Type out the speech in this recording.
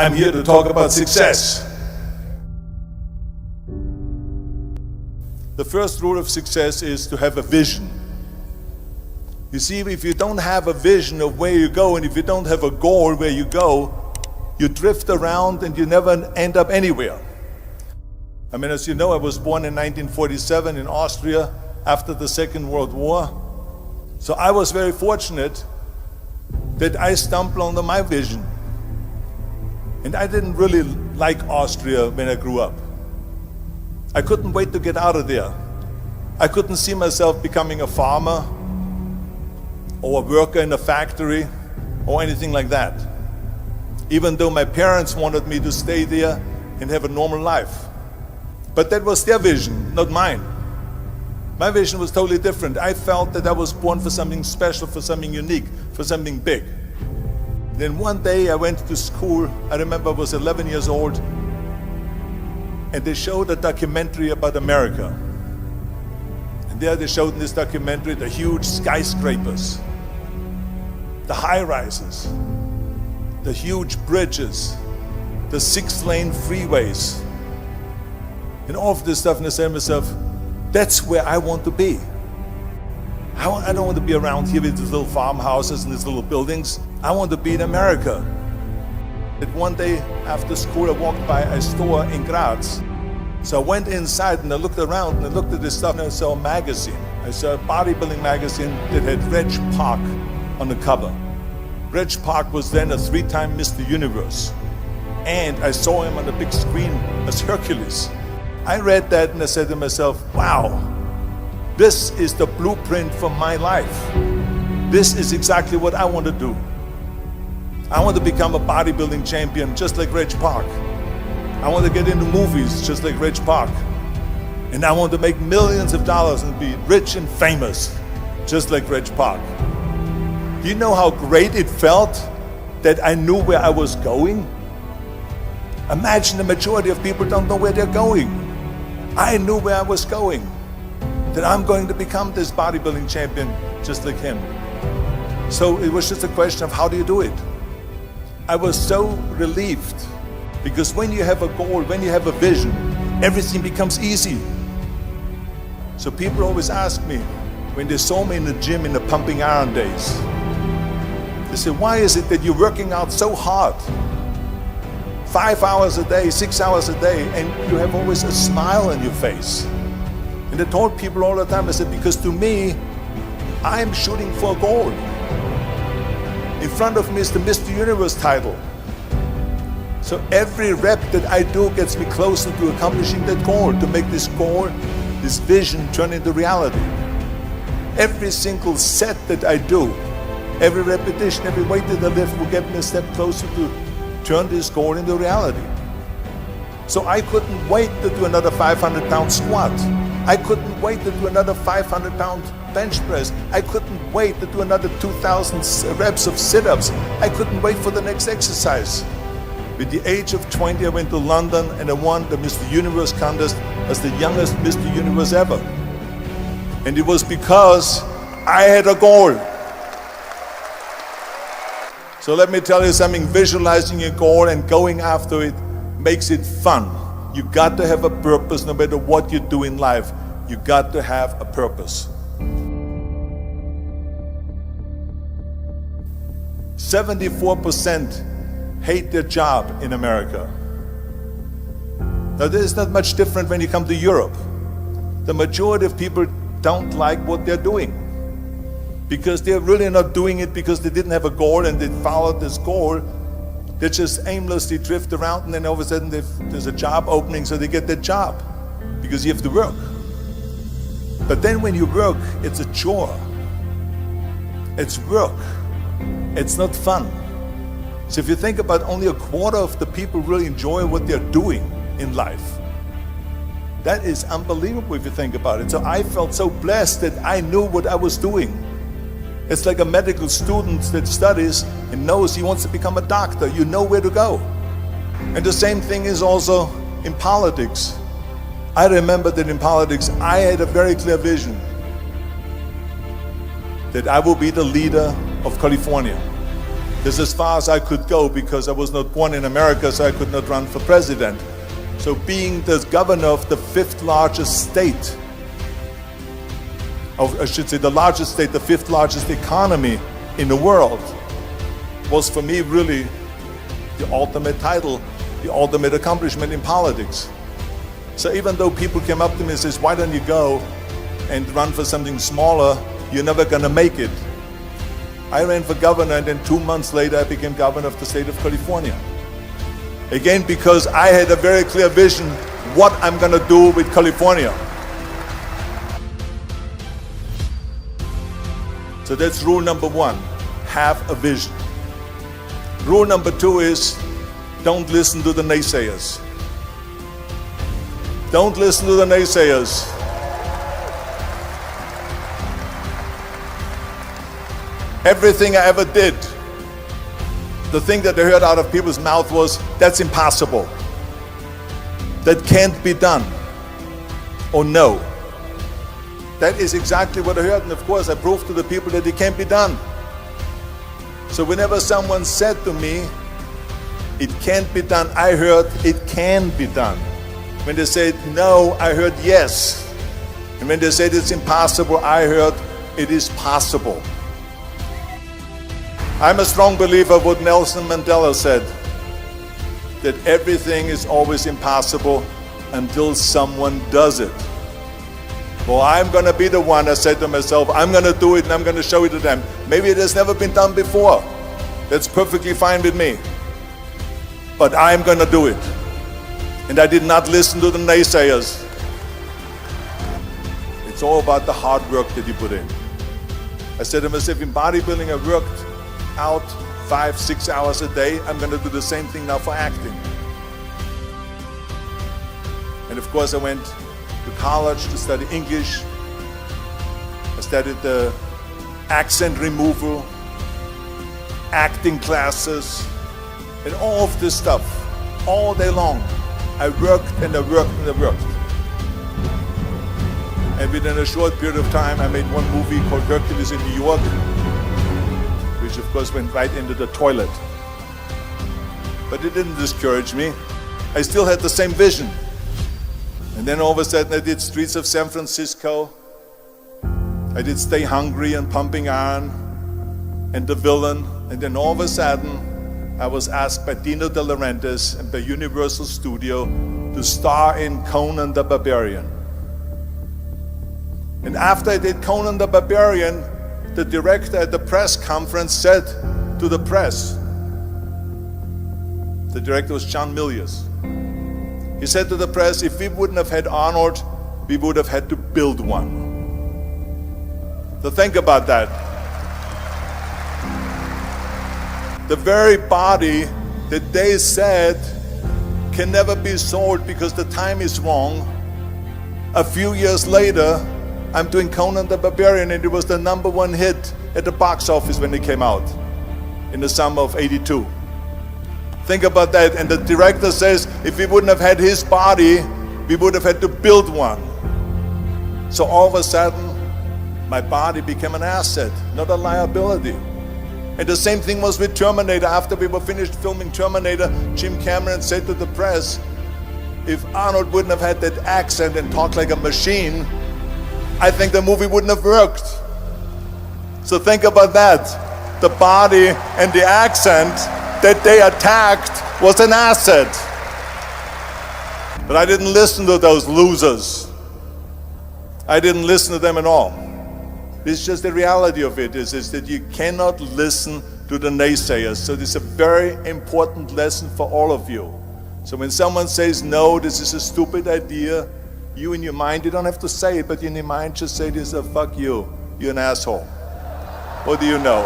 I'm here to talk about success. The first rule of success is to have a vision. You see, if you don't have a vision of where you go, and if you don't have a goal where you go, you drift around and you never end up anywhere. I mean, as you know, I was born in 1947 in Austria after the Second World War. So I was very fortunate that I stumbled onto my vision. And I didn't really like Austria when I grew up. I couldn't wait to get out of there. I couldn't see myself becoming a farmer or a worker in a factory or anything like that. Even though my parents wanted me to stay there and have a normal life. But that was their vision, not mine. My vision was totally different. I felt that I was born for something special, for something unique, for something big. Then one day I went to school. I remember I was 11 years old, and they showed a documentary about America. And there they showed in this documentary the huge skyscrapers, the high-rises, the huge bridges, the 6-lane freeways, and all of this stuff. And I said to myself, that's where I want to be. I don't want to be around here with these little farmhouses and these little buildings. I want to be in America. And one day after school, I walked by a store in Graz. So I went inside and I looked around and I looked at this stuff and I saw a magazine. I saw a bodybuilding magazine that had Reg Park on the cover. Reg Park was then a 3-time Mr. Universe. And I saw him on the big screen as Hercules. I read that and I said to myself, wow, this is the blueprint for my life. This is exactly what I want to do. I want to become a bodybuilding champion just like Reg Park. I want to get into movies just like Reg Park. And I want to make millions of dollars and be rich and famous just like Reg Park. Do you know how great it felt that I knew where I was going? Imagine the majority of people don't know where they're going. I knew where I was going, that I'm going to become this bodybuilding champion just like him. So it was just a question of how do you do it? I was so relieved because when you have a goal, when you have a vision, everything becomes easy. So people always ask me, when they saw me in the gym in the pumping iron days, they say, why is it that you're working out so hard? 5 hours a day, 6 hours a day, and you have always a smile on your face. And I told people all the time, I said, because to me, I'm shooting for a goal. In front of me is the Mr. Universe title. So every rep that I do gets me closer to accomplishing that goal, to make this goal, this vision turn into reality. Every single set that I do, every repetition, every weight that I lift will get me a step closer to turn this goal into reality. So I couldn't wait to do another 500-pound squat. I couldn't wait to do another 500-pound bench press. I couldn't wait to do another 2,000 reps of sit-ups. I couldn't wait for the next exercise. With the age of 20, I went to London and I won the Mr. Universe contest as the youngest Mr. Universe ever. And it was because I had a goal. So let me tell you something, visualizing your goal and going after it makes it fun. You got to have a purpose no matter what you do in life. You got to have a purpose. 74% hate their job in America. Now this is not much different when you come to Europe. The majority of people don't like what they're doing, because they're really not doing it because they didn't have a goal and they followed this goal. They just aimlessly drift around and then all of a sudden there's a job opening, so they get that job because you have to work. But then when you work, it's a chore. It's work. It's not fun. So if you think about, only a quarter of the people really enjoy what they're doing in life. That is unbelievable if you think about it. So I felt so blessed that I knew what I was doing. It's like a medical student that studies and knows he wants to become a doctor. You know where to go. And the same thing is also in politics. I remember that in politics, I had a very clear vision that I will be the leader of California. This is as far as I could go because I was not born in America, so I could not run for president. So being the governor of the fifth largest state, I should say the largest state, the fifth largest economy in the world, was for me really the ultimate title, the ultimate accomplishment in politics. So even though people came up to me and says, why don't you go and run for something smaller, you're never gonna make it. I ran for governor, and then 2 months later I became governor of the state of California. Again, because I had a very clear vision what I'm gonna do with California. So that's rule number one, have a vision. Rule number two is, don't listen to the naysayers. Don't listen to the naysayers. Everything I ever did, the thing that I heard out of people's mouth was, that's impossible. That can't be done. Or no. That is exactly what I heard, and of course I proved to the people that it can't be done. So whenever someone said to me, it can't be done, I heard, it can be done. When they said no, I heard yes. And when they said it's impossible, I heard it is possible. I'm a strong believer of what Nelson Mandela said, that everything is always impossible until someone does it. Well, I'm gonna be the one, I said to myself, I'm gonna do it and I'm gonna show it to them. Maybe it has never been done before. That's perfectly fine with me. But I'm gonna do it. And I did not listen to the naysayers. It's all about the hard work that you put in. I said to myself, in bodybuilding I worked out 5-6 hours a day. I'm going to do the same thing now for acting. And of course I went to college to study English. I studied the accent removal, acting classes, and all of this stuff all day long. I worked and I worked and I worked. And within a short period of time I made one movie called Hercules in New York, which of course went right into the toilet. But it didn't discourage me. I still had the same vision. And then all of a sudden I did Streets of San Francisco. I did Stay Hungry and Pumping Iron and The Villain. And then all of a sudden I was asked by Dino De Laurentiis and by Universal Studio to star in Conan the Barbarian. And after I did Conan the Barbarian, the director at the press conference said to the press, the director was John Milius, he said to the press, if we wouldn't have had Arnold, we would have had to build one. So think about that. The very body that they said can never be sold because the time is wrong, a few years later, I'm doing Conan the Barbarian, and it was the #1 hit at the box office when it came out in the summer of '82. Think about that. And the director says, if we wouldn't have had his body, we would have had to build one. So all of a sudden, my body became an asset, not a liability. And the same thing was with Terminator. After we were finished filming Terminator, Jim Cameron said to the press, if Arnold wouldn't have had that accent and talked like a machine, I think the movie wouldn't have worked. So think about that. The body and the accent that they attacked was an asset. But I didn't listen to those losers. I didn't listen to them at all. It's just the reality of it is that you cannot listen to the naysayers. So this is a very important lesson for all of you. So when someone says, no, this is a stupid idea, you in your mind, you don't have to say it, but in your mind just say this, fuck you, you're an asshole. What do you know?